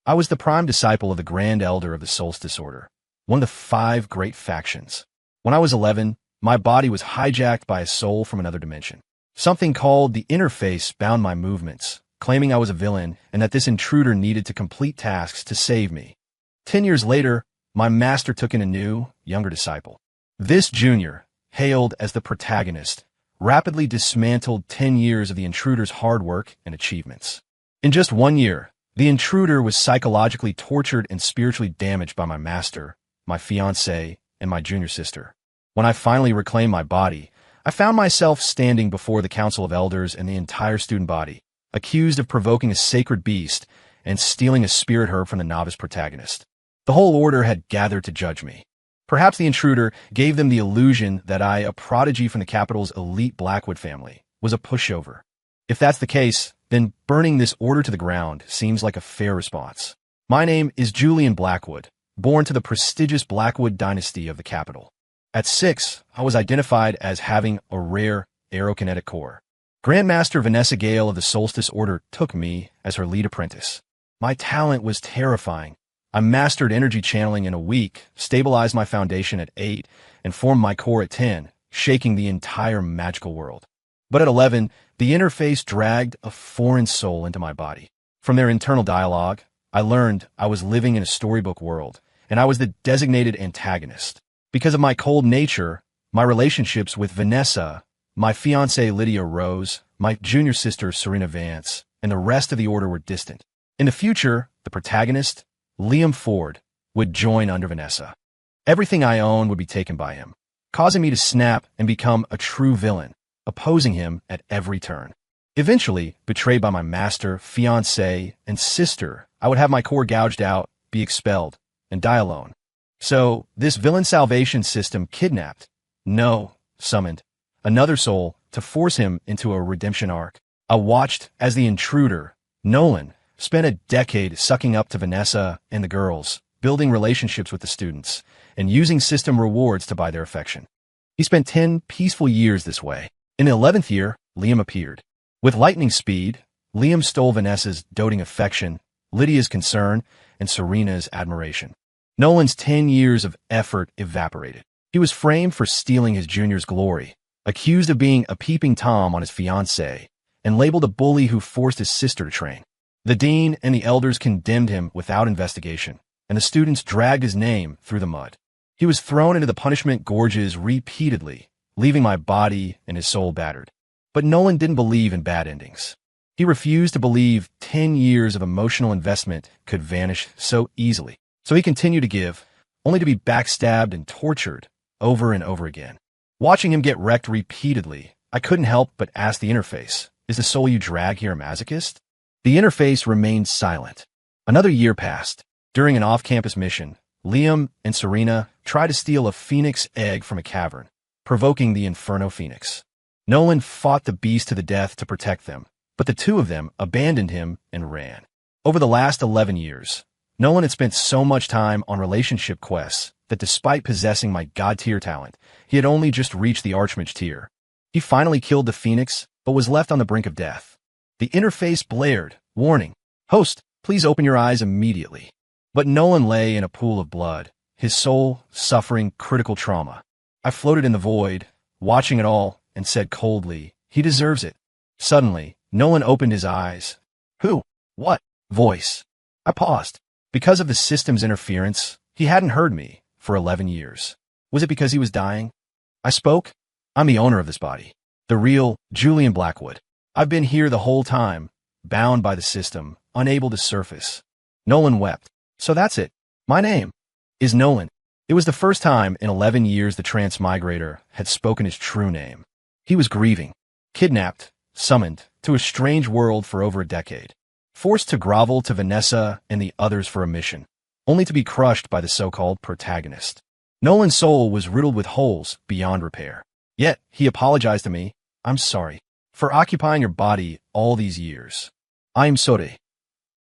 I was the prime disciple of the Grand Elder of the Solstice Order, one of the 5 great factions. When I was 11, my body was hijacked by a soul from another dimension. Something called the interface bound my movements, claiming I was a villain and that this intruder needed to complete tasks to save me. 10 years later, my master took in a new, younger disciple. This junior, hailed as the protagonist, rapidly dismantled 10 years of the intruder's hard work and achievements. In just 1 year, the intruder was psychologically tortured and spiritually damaged by my master, my fiancée, and my junior sister. When I finally reclaimed my body, I found myself standing before the Council of Elders and the entire student body, accused of provoking a sacred beast and stealing a spirit herb from the novice protagonist. The whole order had gathered to judge me. Perhaps the intruder gave them the illusion that I, a prodigy from the capital's elite Blackwood family, was a pushover. If that's the case, then burning this order to the ground seems like a fair response. My name is Julian Blackwood, born to the prestigious Blackwood dynasty of the capital. At 6, I was identified as having a rare aerokinetic core. Grandmaster Vanessa Gale of the Solstice Order took me as her lead apprentice. My talent was terrifying. I mastered energy channeling in a week, stabilized my foundation at 8, and formed my core at 10, shaking the entire magical world. But at 11, the interface dragged a foreign soul into my body. From their internal dialogue, I learned I was living in a storybook world, and I was the designated antagonist. Because of my cold nature, my relationships with Vanessa, my fiancée Lydia Rose, my junior sister Serena Vance, and the rest of the order were distant. In the future, the protagonist, Liam Ford, would join under Vanessa. Everything I owned would be taken by him, causing me to snap and become a true villain, opposing him at every turn. Eventually, betrayed by my master, fiancé, and sister, I would have my core gouged out, be expelled, and die alone. So, this villain salvation system summoned another soul to force him into a redemption arc. I watched as the intruder, Nolan, spent a decade sucking up to Vanessa and the girls, building relationships with the students, and using system rewards to buy their affection. He spent 10 peaceful years this way. In the 11th year, Liam appeared. With lightning speed, Liam stole Vanessa's doting affection, Lydia's concern, and Serena's admiration. Nolan's 10 years of effort evaporated. He was framed for stealing his junior's glory, accused of being a peeping Tom on his fiancée, and labeled a bully who forced his sister to train. The dean and the elders condemned him without investigation, and the students dragged his name through the mud. He was thrown into the punishment gorges repeatedly, leaving my body and his soul battered. But Nolan didn't believe in bad endings. He refused to believe 10 years of emotional investment could vanish so easily. So he continued to give, only to be backstabbed and tortured over and over again. Watching him get wrecked repeatedly, I couldn't help but ask the interface, is the soul you drag here a masochist? The interface remained silent. Another year passed. During an off-campus mission, Liam and Serena tried to steal a phoenix egg from a cavern, provoking the Inferno Phoenix. Nolan fought the beast to the death to protect them, but the two of them abandoned him and ran. Over the last 11 years, Nolan had spent so much time on relationship quests that despite possessing my god-tier talent, he had only just reached the Archmage tier. He finally killed the Phoenix, but was left on the brink of death. The interface blared, warning, "Host, please open your eyes immediately." But Nolan lay in a pool of blood, his soul suffering critical trauma. I floated in the void, watching it all, and said coldly, "He deserves it." Suddenly, Nolan opened his eyes. "Who? What?" Voice. I paused. Because of the system's interference, he hadn't heard me for 11 years. Was it because he was dying? I spoke. "I'm the owner of this body. The real Julian Blackwood. I've been here the whole time, bound by the system, unable to surface." Nolan wept. "So that's it. My name is Nolan." It was the first time in 11 years the transmigrator had spoken his true name. He was grieving, kidnapped, summoned to a strange world for over a decade, forced to grovel to Vanessa and the others for a mission, only to be crushed by the so-called protagonist. Nolan's soul was riddled with holes beyond repair. Yet, he apologized to me. "I'm sorry for occupying your body all these years. I'm sorry.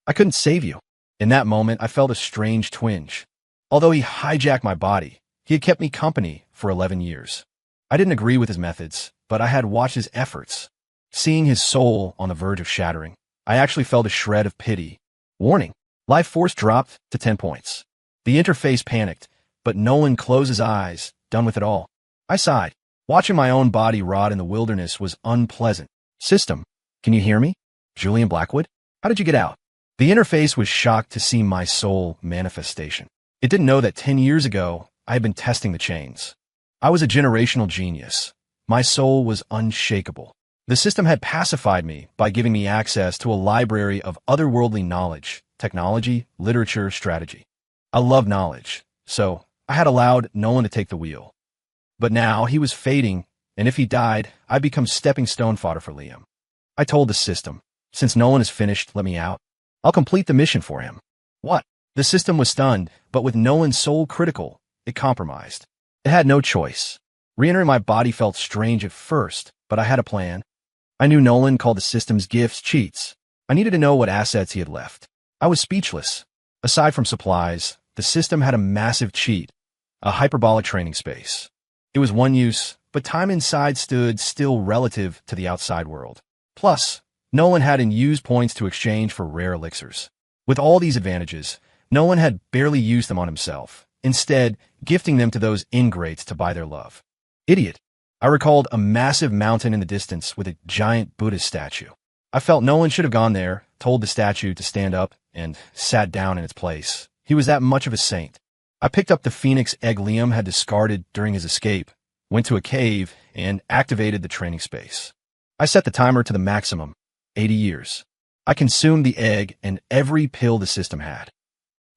I couldn't save you." In that moment, I felt a strange twinge. Although he hijacked my body, he had kept me company for 11 years. I didn't agree with his methods, but I had watched his efforts. Seeing his soul on the verge of shattering, I actually felt a shred of pity. Warning, Life force dropped to 10 points. The interface panicked, but Nolan closed his eyes, done with it all. I sighed. Watching my own body rot in the wilderness was unpleasant. System, can you hear me? Julian Blackwood? How did you get out? The interface was shocked to see my soul manifestation. It didn't know that 10 years ago, I had been testing the chains. I was a generational genius. My soul was unshakable. The system had pacified me by giving me access to a library of otherworldly knowledge, technology, literature, strategy. I love knowledge, so I had allowed Nolan to take the wheel. But now he was fading, and if he died, I'd become stepping stone fodder for Liam. I told the system, since Nolan is finished, let me out. I'll complete the mission for him. What? The system was stunned, but with Nolan's soul critical, it compromised. It had no choice. Re-entering my body felt strange at first, but I had a plan. I knew Nolan called the system's gifts cheats. I needed to know what assets he had left. I was speechless. Aside from supplies, the system had a massive cheat, a hyperbolic training space. It was one use, but time inside stood still relative to the outside world. Plus, Nolan had unused points to exchange for rare elixirs. With all these advantages, Nolan had barely used them on himself, instead gifting them to those ingrates to buy their love. Idiot. I recalled a massive mountain in the distance with a giant Buddhist statue. I felt Nolan should have gone there, told the statue to stand up, and sat down in its place. He was that much of a saint. I picked up the phoenix egg Liam had discarded during his escape, went to a cave, and activated the training space. I set the timer to the maximum, 80 years. I consumed the egg and every pill the system had.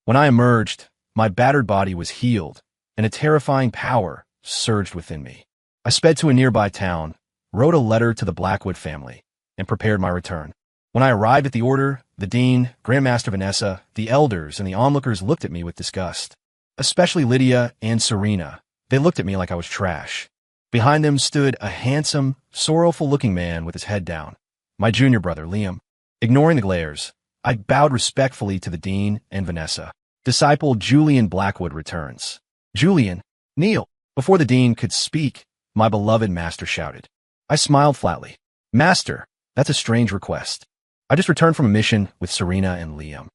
When I emerged, my battered body was healed, and a terrifying power surged within me. I sped to a nearby town, wrote a letter to the Blackwood family, and prepared my return. When I arrived at the order, the dean, Grandmaster Vanessa, the elders, and the onlookers looked at me with disgust. Especially Lydia and Serena. They looked at me like I was trash. Behind them stood a handsome, sorrowful-looking man with his head down. My junior brother, Liam. Ignoring the glares, I bowed respectfully to the dean and Vanessa. Disciple Julian Blackwood returns. Julian, kneel. Before the dean could speak, my beloved master shouted. I smiled flatly. Master, that's a strange request. I just returned from a mission with Serena and Liam.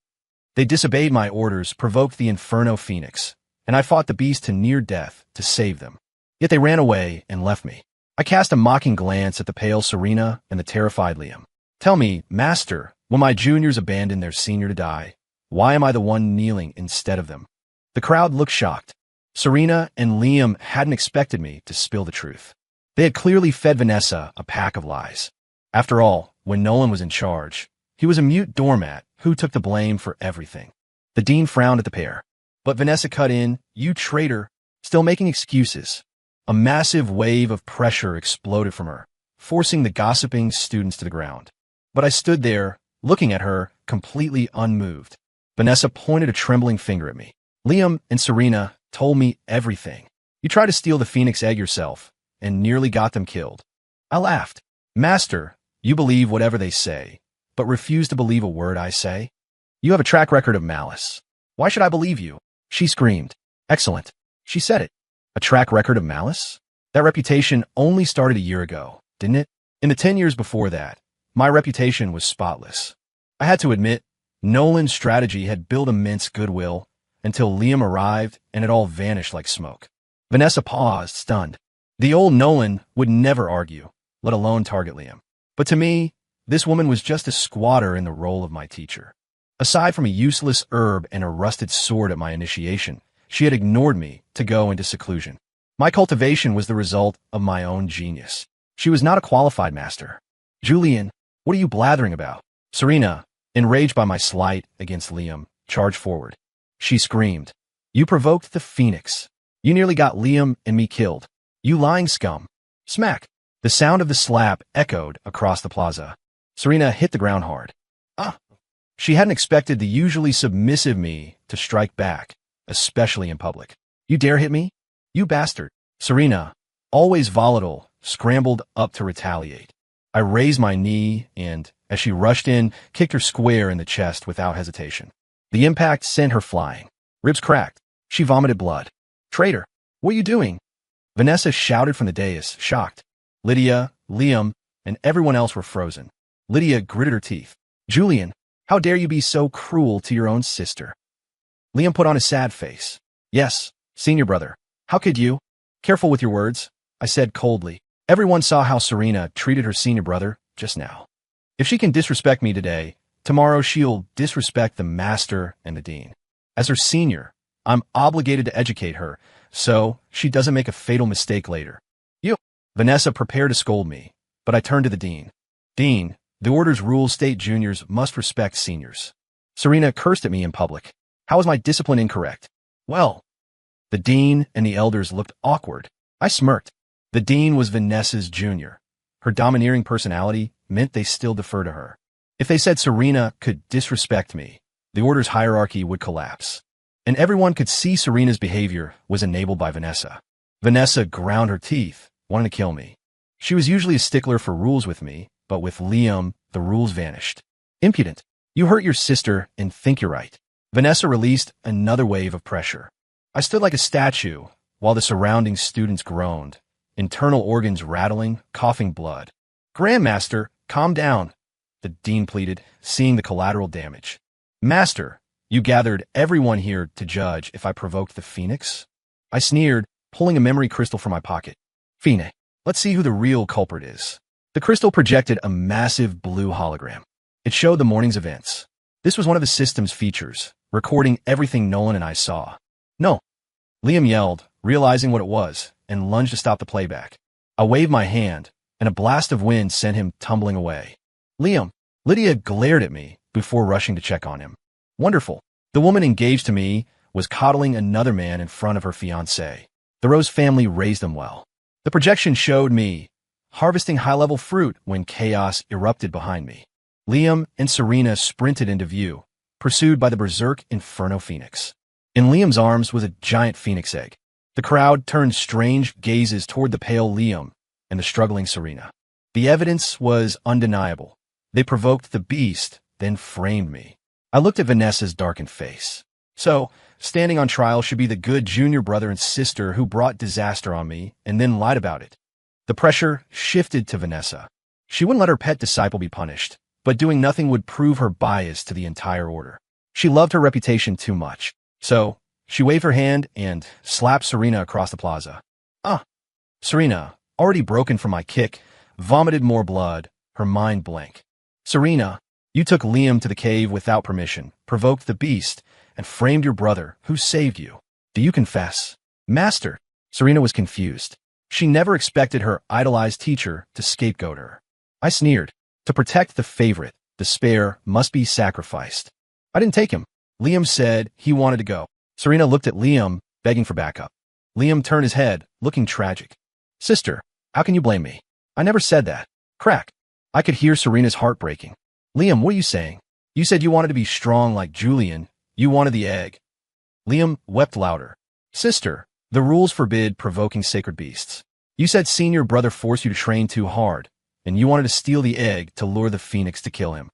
They disobeyed my orders, provoked the Inferno Phoenix, and I fought the beast to near death to save them. Yet they ran away and left me. I cast a mocking glance at the pale Serena and the terrified Liam. Tell me, Master, when my juniors abandoned their senior to die, why am I the one kneeling instead of them? The crowd looked shocked. Serena and Liam hadn't expected me to spill the truth. They had clearly fed Vanessa a pack of lies. After all, when Nolan was in charge, he was a mute doormat who took the blame for everything. The dean frowned at the pair. But Vanessa cut in, you traitor, still making excuses. A massive wave of pressure exploded from her, forcing the gossiping students to the ground. But I stood there, looking at her, completely unmoved. Vanessa pointed a trembling finger at me. Liam and Serena told me everything. You tried to steal the phoenix egg yourself, and nearly got them killed. I laughed. Master, you believe whatever they say, but refuse to believe a word I say? You have a track record of malice. Why should I believe you? She screamed. Excellent. She said it. A track record of malice? That reputation only started a year ago, didn't it? In the 10 years before that, my reputation was spotless. I had to admit, Nolan's strategy had built immense goodwill until Liam arrived and it all vanished like smoke. Vanessa paused, stunned. The old Nolan would never argue, let alone target Liam. But to me, this woman was just a squatter in the role of my teacher. Aside from a useless herb and a rusted sword at my initiation, she had ignored me to go into seclusion. My cultivation was the result of my own genius. She was not a qualified master. Julian, what are you blathering about? Serena, enraged by my slight against Liam, charged forward. She screamed. You provoked the phoenix. You nearly got Liam and me killed. You lying scum. Smack. The sound of the slap echoed across the plaza. Serena hit the ground hard. Ah! She hadn't expected the usually submissive me to strike back, especially in public. You dare hit me? You bastard. Serena, always volatile, scrambled up to retaliate. I raised my knee and, as she rushed in, kicked her square in the chest without hesitation. The impact sent her flying. Ribs cracked. She vomited blood. Traitor, what are you doing? Vanessa shouted from the dais, shocked. Lydia, Liam, and everyone else were frozen. Lydia gritted her teeth. Julian, How dare you be so cruel to your own sister? Liam put on a sad face. Yes, senior brother. How could you? Careful with your words, I said coldly. Everyone saw how Serena treated her senior brother just now. If she can disrespect me today, tomorrow she'll disrespect the master and the dean. As her senior, I'm obligated to educate her, so she doesn't make a fatal mistake later. You. Vanessa prepared to scold me, but I turned to the dean. Dean, the order's rules state juniors must respect seniors. Serena cursed at me in public. How was my discipline incorrect? Well, the dean and the elders looked awkward. I smirked. The dean was Vanessa's junior. Her domineering personality meant they still defer to her. If they said Serena could disrespect me, the order's hierarchy would collapse. And everyone could see Serena's behavior was enabled by Vanessa. Vanessa ground her teeth, wanting to kill me. She was usually a stickler for rules with me, but with Liam, the rules vanished. Impudent. You hurt your sister and think you're right. Vanessa released another wave of pressure. I stood like a statue, while the surrounding students groaned, internal organs rattling, coughing blood. Grandmaster, calm down, the dean pleaded, seeing the collateral damage. Master, you gathered everyone here to judge if I provoked the phoenix? I sneered, pulling a memory crystal from my pocket. Phoenix, let's see who the real culprit is. The crystal projected a massive blue hologram. It showed the morning's events. This was one of the system's features, recording everything Nolan and I saw. No. Liam yelled, realizing what it was, and lunged to stop the playback. I waved my hand, and a blast of wind sent him tumbling away. Liam, Lydia glared at me before rushing to check on him. Wonderful. The woman engaged to me was coddling another man in front of her fiancé. The Rose family raised them well. The projection showed me harvesting high-level fruit when chaos erupted behind me. Liam and Serena sprinted into view, pursued by the berserk Inferno Phoenix. In Liam's arms was a giant phoenix egg. The crowd turned strange gazes toward the pale Liam and the struggling Serena. The evidence was undeniable. They provoked the beast, then framed me. I looked at Vanessa's darkened face. So, standing on trial should be the good junior brother and sister who brought disaster on me and then lied about it. The pressure shifted to Vanessa. She wouldn't let her pet disciple be punished, but doing nothing would prove her bias to the entire order. She loved her reputation too much. So, she waved her hand and slapped Serena across the plaza. Serena, already broken from my kick, vomited more blood, her mind blank. Serena, you took Liam to the cave without permission, provoked the beast, and framed your brother, who saved you. Do you confess? Master. Serena was confused. She never expected her idolized teacher to scapegoat her. I sneered. To protect the favorite, the spare must be sacrificed. I didn't take him. Liam said he wanted to go. Serena looked at Liam, begging for backup. Liam turned his head, looking tragic. Sister, how can you blame me? I never said that. Crack. I could hear Serena's heart breaking. Liam, what are you saying? You said you wanted to be strong like Julian. You wanted the egg. Liam wept louder. Sister, the rules forbid provoking sacred beasts. You said senior brother forced you to train too hard, and you wanted to steal the egg to lure the phoenix to kill him.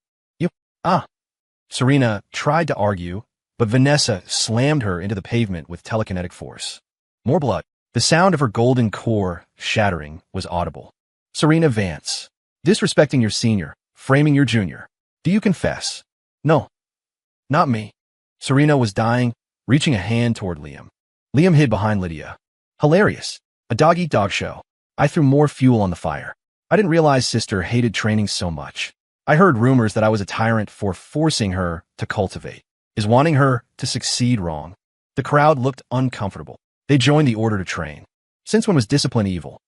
Serena tried to argue, but Vanessa slammed her into the pavement with telekinetic force. More blood. The sound of her golden core shattering was audible. Serena Vance, disrespecting your senior, framing your junior. Do you confess? No. Not me. Serena was dying, reaching a hand toward Liam. Liam hid behind Lydia. Hilarious. A dog-eat-dog show. I threw more fuel on the fire. I didn't realize sister hated training so much. I heard rumors that I was a tyrant for forcing her to cultivate. Is wanting her to succeed wrong? The crowd looked uncomfortable. They joined the order to train. Since when was discipline evil?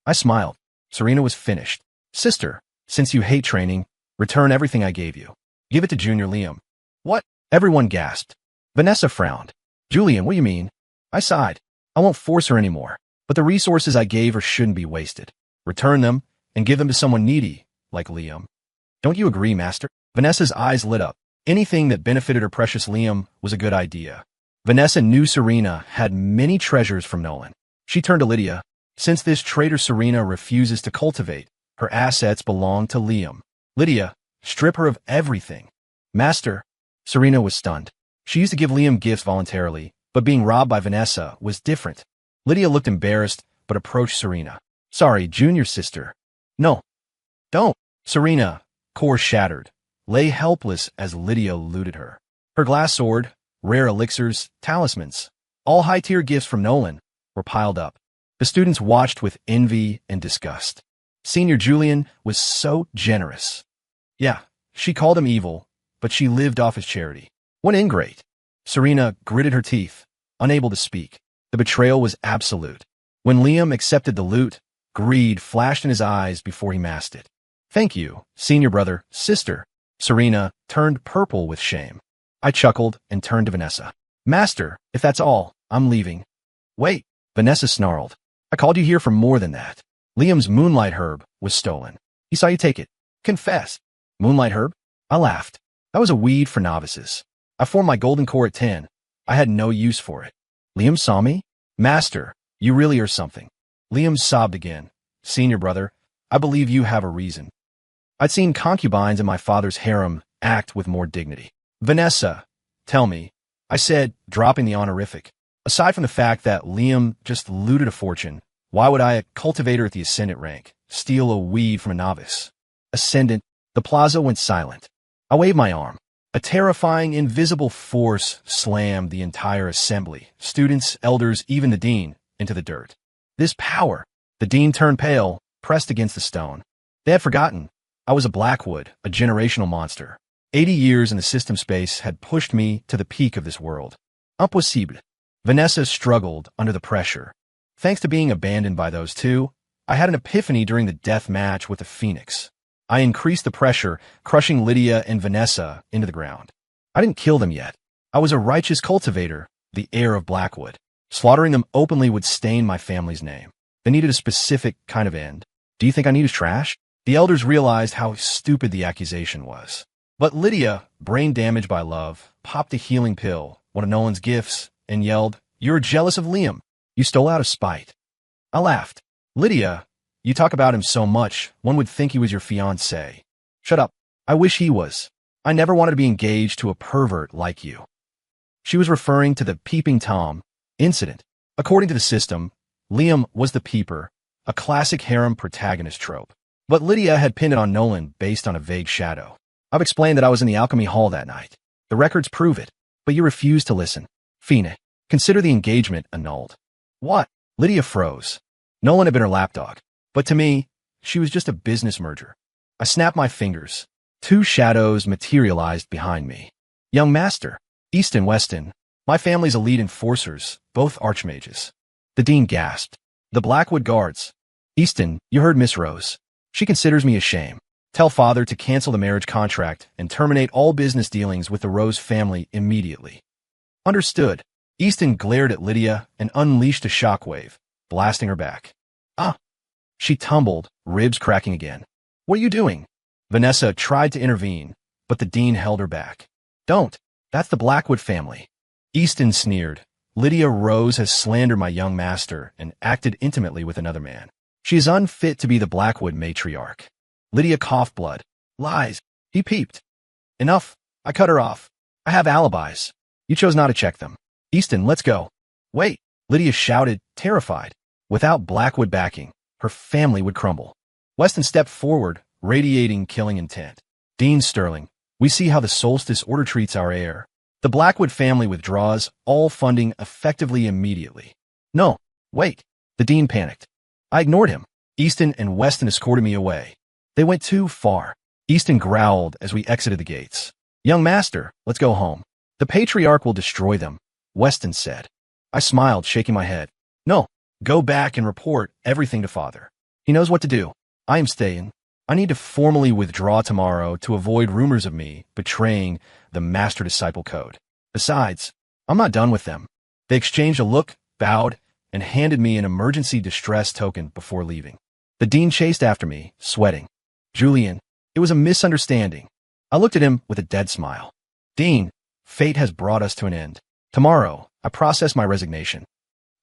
I smiled. Serena was finished. Sister, since you hate training, return everything I gave you. Give it to Junior Liam. What? Everyone gasped. Vanessa frowned. Julian, what do you mean? I sighed. I won't force her anymore, but the resources I gave her shouldn't be wasted. Return them and give them to someone needy, like Liam. Don't you agree, Master? Vanessa's eyes lit up. Anything that benefited her precious Liam was a good idea. Vanessa knew Serena had many treasures from Nolan. She turned to Lydia. Since this traitor Serena refuses to cultivate, her assets belong to Liam. Lydia, strip her of everything. Master. Serena was stunned. She used to give Liam gifts voluntarily, but being robbed by Vanessa was different. Lydia looked embarrassed, but approached Serena. Sorry, junior sister. No. Don't. Serena, core shattered, lay helpless as Lydia looted her. Her glass sword, rare elixirs, talismans, all high-tier gifts from Nolan, were piled up. The students watched with envy and disgust. Senior Julian was so generous. Yeah, she called him evil, but she lived off his charity. What ingrate? Serena gritted her teeth, unable to speak. The betrayal was absolute. When Liam accepted the loot, greed flashed in his eyes before he masked it. Thank you, senior brother, sister. Serena turned purple with shame. I chuckled and turned to Vanessa. Master, if that's all, I'm leaving. Wait, Vanessa snarled. I called you here for more than that. Liam's moonlight herb was stolen. He saw you take it. Confess. Moonlight herb? I laughed. That was a weed for novices. I formed my golden core at 10. I had no use for it. Liam saw me? Master, you really are something. Liam sobbed again. Senior brother, I believe you have a reason. I'd seen concubines in my father's harem act with more dignity. Vanessa, tell me, I said, dropping the honorific. Aside from the fact that Liam just looted a fortune, why would I, a cultivator at the ascendant rank, steal a weed from a novice? Ascendant, the plaza went silent. I waved my arm. A terrifying, invisible force slammed the entire assembly, students, elders, even the dean, into the dirt. This power. The dean turned pale, pressed against the stone. They had forgotten. I was a Blackwood, a generational monster. 80 years in the system space had pushed me to the peak of this world. Impossible. Vanessa struggled under the pressure. Thanks to being abandoned by those two, I had an epiphany during the death match with the Phoenix. I increased the pressure, crushing Lydia and Vanessa into the ground. I didn't kill them yet. I was a righteous cultivator, the heir of Blackwood. Slaughtering them openly would stain my family's name. They needed a specific kind of end. Do you think I needed trash? The elders realized how stupid the accusation was. But Lydia, brain damaged by love, popped a healing pill, one of Nolan's gifts, and yelled, "You're jealous of Liam. You stole out of spite." I laughed. Lydia, you talk about him so much, one would think he was your fiancé. Shut up. I wish he was. I never wanted to be engaged to a pervert like you. She was referring to the peeping Tom incident. According to the system, Liam was the peeper, a classic harem protagonist trope. But Lydia had pinned it on Nolan based on a vague shadow. I've explained that I was in the alchemy hall that night. The records prove it, but you refused to listen. Fina, consider the engagement annulled. What? Lydia froze. Nolan had been her lapdog, but to me, she was just a business merger. I snapped my fingers. Two shadows materialized behind me. Young Master, East and Weston, my family's elite enforcers, both archmages. The dean gasped. The Blackwood guards. Easton, you heard Miss Rose. She considers me a shame. Tell father to cancel the marriage contract and terminate all business dealings with the Rose family immediately. Understood. Easton glared at Lydia and unleashed a shockwave, blasting her back. Ah! She tumbled, ribs cracking again. What are you doing? Vanessa tried to intervene, but the dean held her back. Don't. That's the Blackwood family. Easton sneered. Lydia Rose has slandered my young master and acted intimately with another man. She is unfit to be the Blackwood matriarch. Lydia coughed blood. Lies. He peeped. Enough. I cut her off. I have alibis. You chose not to check them. Easton, let's go. Wait. Lydia shouted, terrified. Without Blackwood backing, her family would crumble. Weston stepped forward, radiating killing intent. Dean Sterling, we see how the Solstice Order treats our heir. The Blackwood family withdraws all funding effectively immediately. No, wait. The dean panicked. I ignored him. Easton and Weston escorted me away. They went too far. Easton growled as we exited the gates. Young master, let's go home. The patriarch will destroy them, Weston said. I smiled, shaking my head. No, go back and report everything to father. He knows what to do. I am staying. I need to formally withdraw tomorrow to avoid rumors of me betraying the master-disciple code. Besides, I'm not done with them. They exchanged a look, bowed, and handed me an emergency distress token before leaving. The dean chased after me, sweating. Julian, it was a misunderstanding. I looked at him with a dead smile. Dean, fate has brought us to an end. Tomorrow, I process my resignation.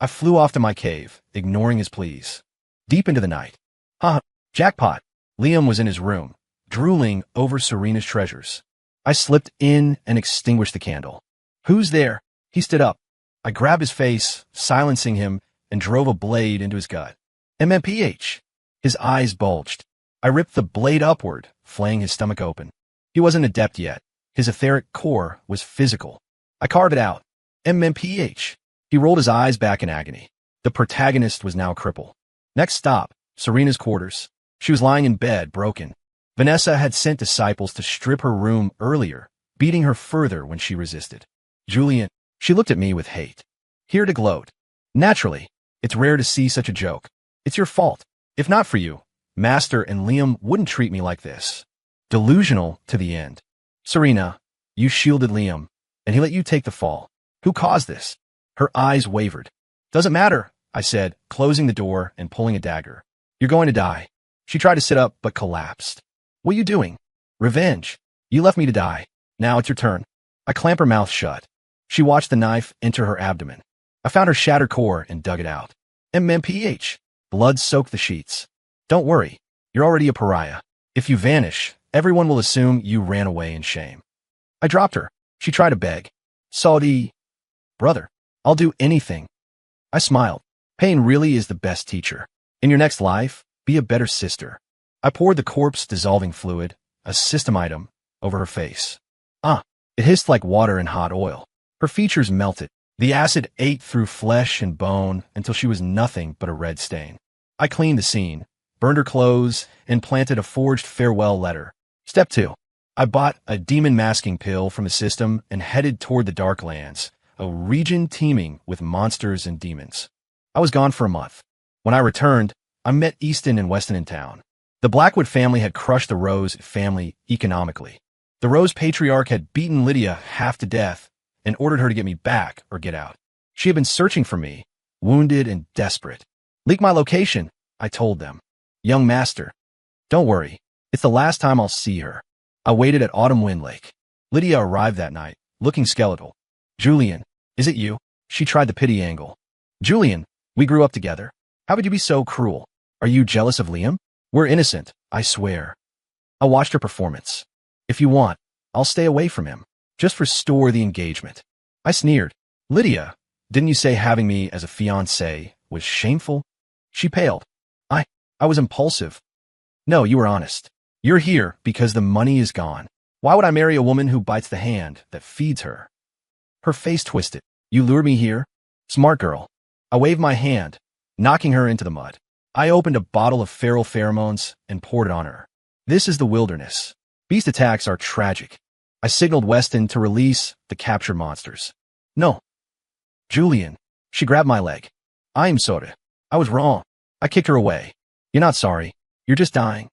I flew off to my cave, ignoring his pleas. Deep into the night. Jackpot. Liam was in his room, drooling over Serena's treasures. I slipped in and extinguished the candle. Who's there? He stood up. I grabbed his face, silencing him, and drove a blade into his gut. MMPH. His eyes bulged. I ripped the blade upward, flaying his stomach open. He wasn't adept yet. His etheric core was physical. I carved it out. MMPH. He rolled his eyes back in agony. The protagonist was now a cripple. Next stop, Serena's quarters. She was lying in bed, broken. Vanessa had sent disciples to strip her room earlier, beating her further when she resisted. Julian, she looked at me with hate. Here to gloat. Naturally, it's rare to see such a joke. It's your fault. If not for you, Master and Liam wouldn't treat me like this. Delusional to the end. Serena, you shielded Liam, and he let you take the fall. Who caused this? Her eyes wavered. Doesn't matter, I said, closing the door and pulling a dagger. You're going to die. She tried to sit up, but collapsed. What are you doing? Revenge. You left me to die. Now it's your turn. I clamped her mouth shut. She watched the knife enter her abdomen. I found her shattered core and dug it out. MMPH. Blood soaked the sheets. Don't worry. You're already a pariah. If you vanish, everyone will assume you ran away in shame. I dropped her. She tried to beg. Saudi. Brother, I'll do anything. I smiled. Pain really is the best teacher. In your next life, be a better sister. I poured the corpse-dissolving fluid, a system item, over her face. It hissed like water in hot oil. Her features melted. The acid ate through flesh and bone until she was nothing but a red stain. I cleaned the scene, burned her clothes, and planted a forged farewell letter. Step 2. I bought a demon masking pill from the system and headed toward the Darklands, a region teeming with monsters and demons. I was gone for a month. When I returned, I met Easton and Weston in town. The Blackwood family had crushed the Rose family economically. The Rose patriarch had beaten Lydia half to death and ordered her to get me back or get out. She had been searching for me, wounded and desperate. Leak my location, I told them. Young master. Don't worry, it's the last time I'll see her. I waited at Autumn Wind Lake. Lydia arrived that night, looking skeletal. Julian, is it you? She tried the pity angle. Julian, we grew up together. How could you be so cruel? Are you jealous of Liam? We're innocent, I swear. I watched her performance. If you want, I'll stay away from him. Just restore the engagement. I sneered. Lydia, didn't you say having me as a fiancé was shameful? She paled. I was impulsive. No, you were honest. You're here because the money is gone. Why would I marry a woman who bites the hand that feeds her? Her face twisted. You lured me here? Smart girl. I waved my hand, knocking her into the mud. I opened a bottle of feral pheromones and poured it on her. This is the wilderness. Beast attacks are tragic. I signaled Weston to release the captured monsters. No. Julian. She grabbed my leg. I'm sorry. I was wrong. I kicked her away. You're not sorry. You're just dying.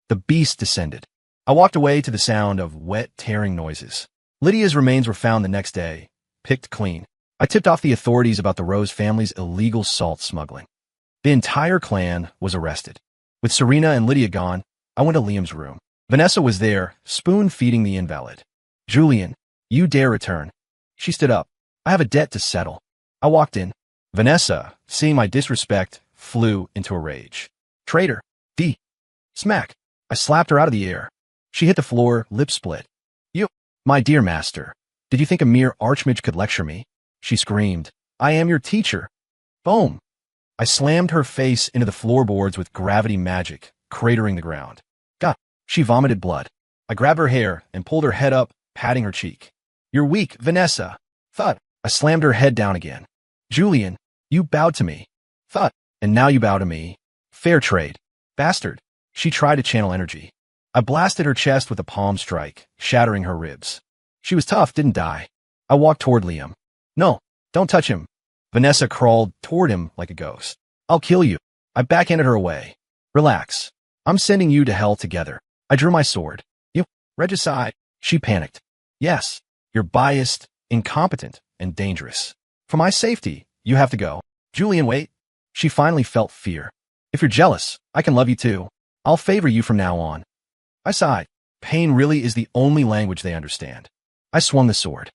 The beast descended. I walked away to the sound of wet, tearing noises. Lydia's remains were found the next day, picked clean. I tipped off the authorities about the Rose family's illegal salt smuggling. The entire clan was arrested. With Serena and Lydia gone, I went to Liam's room. Vanessa was there, spoon-feeding the invalid. Julian, you dare return. She stood up. I have a debt to settle. I walked in. Vanessa, seeing my disrespect, flew into a rage. Traitor. Smack. I slapped her out of the air. She hit the floor, lip split. You, my dear master, did you think a mere archmage could lecture me? She screamed. I am your teacher. Boom. I slammed her face into the floorboards with gravity magic, cratering the ground. God. She vomited blood. I grabbed her hair and pulled her head up, patting her cheek. You're weak, Vanessa. Thud. I slammed her head down again. Julian, you bowed to me. Thud. And now you bow to me. Fair trade. Bastard. She tried to channel energy. I blasted her chest with a palm strike, shattering her ribs. She was tough, didn't die. I walked toward Liam. No, don't touch him. Vanessa crawled toward him like a ghost. I'll kill you. I backhanded her away. Relax. I'm sending you to hell together. I drew my sword. You, regicide. She panicked. Yes, you're biased, incompetent, and dangerous. For my safety, you have to go. Julian, wait. She finally felt fear. If you're jealous, I can love you too. I'll favor you from now on. I sighed. Pain really is the only language they understand. I swung the sword.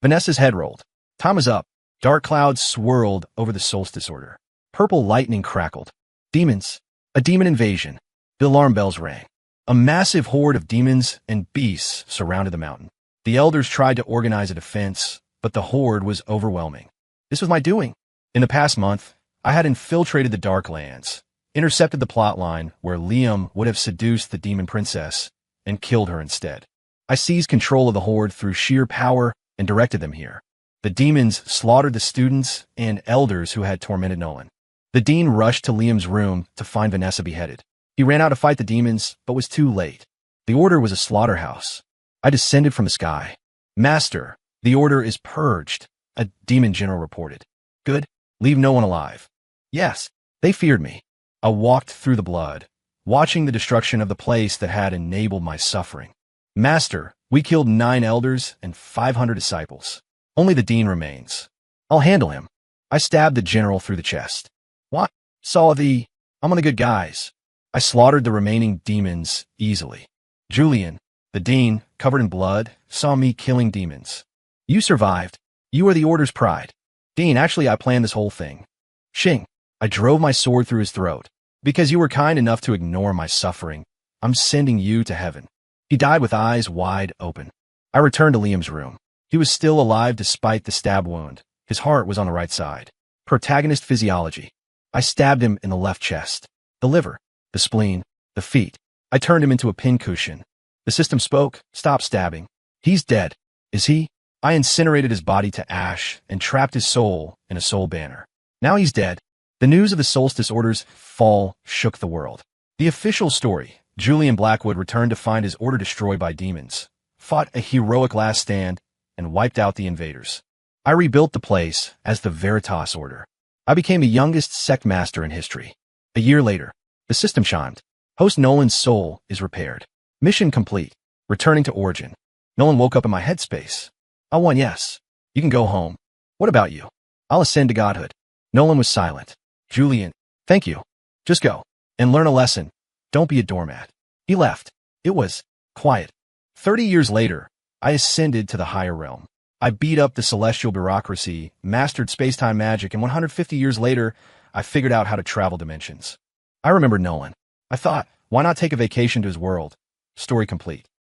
Vanessa's head rolled. Time was up. Dark clouds swirled over the solstice order. Purple lightning crackled. Demons. A demon invasion. The alarm bells rang. A massive horde of demons and beasts surrounded the mountain. The elders tried to organize a defense, but the horde was overwhelming. This was my doing. In the past month, I had infiltrated the Darklands, intercepted the plot line where Liam would have seduced the demon princess, and killed her instead. I seized control of the horde through sheer power and directed them here. The demons slaughtered the students and elders who had tormented Nolan. The dean rushed to Liam's room to find Vanessa beheaded. He ran out to fight the demons, but was too late. The order was a slaughterhouse. I descended from the sky. Master, the order is purged, a demon general reported. Good. Leave no one alive. Yes, they feared me. I walked through the blood, watching the destruction of the place that had enabled my suffering. Master, we killed 9 elders and 500 disciples. Only the dean remains. I'll handle him. I stabbed the general through the chest. What? I'm on the good guys. I slaughtered the remaining demons easily. Julian, the dean, covered in blood, saw me killing demons. You survived. You are the order's pride. Dean, actually I planned this whole thing. Shing, I drove my sword through his throat. Because you were kind enough to ignore my suffering, I'm sending you to heaven. He died with eyes wide open. I returned to Liam's room. He was still alive despite the stab wound. His heart was on the right side. Protagonist physiology. I stabbed him in the left chest, the liver, the spleen, the feet. I turned him into a pincushion. The system spoke, stop stabbing. He's dead. Is he? I incinerated his body to ash and trapped his soul in a soul banner. Now he's dead. The news of the Solstice Order's fall shook the world. The official story, Julian Blackwood returned to find his order destroyed by demons, fought a heroic last stand, and wiped out the invaders. I rebuilt the place as the Veritas Order. I became the youngest sect master in history. A year later, the system chimed. Host Nolan's soul is repaired. Mission complete. Returning to origin. Nolan woke up in my headspace. I won, yes. You can go home. What about you? I'll ascend to godhood. Nolan was silent. Julian, thank you. Just go and learn a lesson. Don't be a doormat. He left. It was quiet. 30 years later, I ascended to the higher realm. I beat up the celestial bureaucracy, mastered space-time magic, and 150 years later, I figured out how to travel dimensions. I remembered Nolan. I thought, why not take a vacation to his world? Story complete.